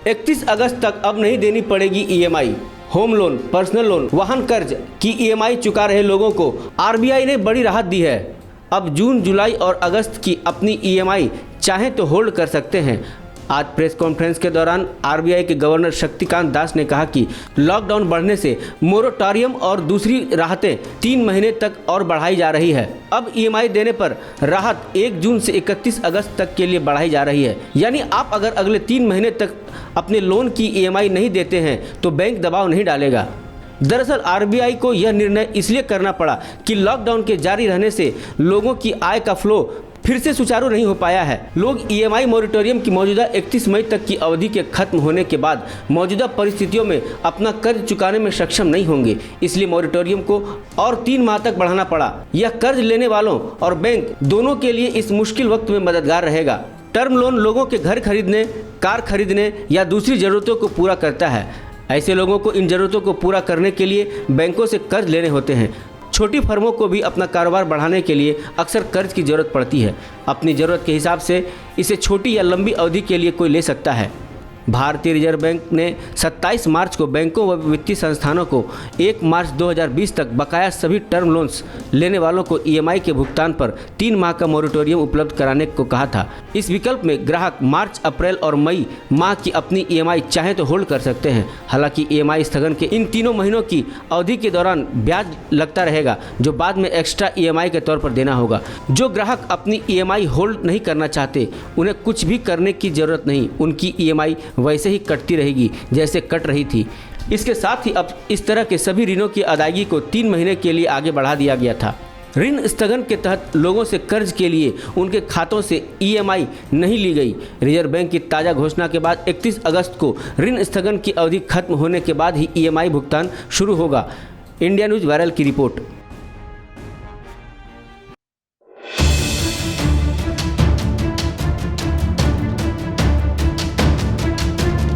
31 अगस्त तक अब नहीं देनी पड़ेगी EMI. Home loan, personal loan, वाहन कर्ज की ईएमआई चुका रहे लोगों को आरबीआई ने बड़ी राहत दी है। अब जून, जुलाई और अगस्त की अपनी ईएमआई चाहें तो होल्ड कर सकते हैं। आज प्रेस कॉन्फ्रेंस के दौरान आरबीआई के गवर्नर शक्तिकांत दास ने कहा कि लॉकडाउन बढ़ने से मोरेटोरियम और दूसरी राहतें 3 महीने तक और बढ़ाई जा रही है। अब ईएमआई देने पर राहत 1 जून से 31 अगस्त तक के लिए बढ़ाई जा रही है। यानी आप अगर अगले 3 महीने तक अपने लोन की ईएमआई नहीं देते हैं तो बैंक दबाव नहीं डालेगा। दरअसल आरबीआई को यह निर्णय इसलिए करना पड़ा कि लॉकडाउन के जारी रहने से लोगों की आय का फ्लो फिर से सुचारू नहीं हो पाया है। लोग ईएमआई मोरेटोरियम की मौजूदा 31 मई तक की अवधि के खत्म होने के बाद मौजूदा परिस्थितियों में अपना कर्ज चुकाने में सक्षम नहीं होंगे, इसलिए मोरेटोरियम को और 3 माह तक बढ़ाना पड़ा। यह कर्ज लेने वालों और बैंक दोनों के लिए इस मुश्किल वक्त में मददगार रहेगा। टर्म लोन लोगों के घर खरीदने, कार खरीदने या दूसरी जरूरतों को पूरा करता है। ऐसे लोगों को इन जरूरतों को पूरा करने के लिए बैंकों से कर्ज लेने होते हैं। छोटी फर्मों को भी अपना कारोबार बढ़ाने के लिए अक्सर कर्ज की ज़रूरत पड़ती है। अपनी ज़रूरत के हिसाब से इसे छोटी या लंबी अवधि के लिए कोई ले सकता है। भारतीय रिजर्व बैंक ने 27 मार्च को बैंकों व वित्तीय संस्थानों को 1 मार्च 2020 तक बकाया सभी टर्म लोन्स लेने वालों को ईएमआई के भुगतान पर 3 माह का मोरेटोरियम उपलब्ध कराने को कहा था। इस विकल्प में ग्राहक मार्च, अप्रैल और मई माह की अपनी ईएमआई चाहे तो होल्ड कर सकते हैं। हालांकि ईएमआई स्थगन के इन तीनों महीनों की अवधि के दौरान ब्याज लगता रहेगा, जो बाद में एक्स्ट्रा ईएमआई के तौर पर देना होगा। जो ग्राहक अपनी ईएमआई होल्ड नहीं करना चाहते उन्हें कुछ भी करने की जरूरत नहीं, उनकी ईएमआई वैसे ही कटती रहेगी जैसे कट रही थी। इसके साथ ही अब इस तरह के सभी ऋणों की अदायगी को 3 महीने के लिए आगे बढ़ा दिया गया था। ऋण स्थगन के तहत लोगों से कर्ज के लिए उनके खातों से ईएमआई नहीं ली गई। रिजर्व बैंक की ताज़ा घोषणा के बाद 31 अगस्त को ऋण स्थगन की अवधि खत्म होने के बाद ही ईएमआई भुगतान शुरू होगा। इंडिया न्यूज़ वायरल की रिपोर्ट।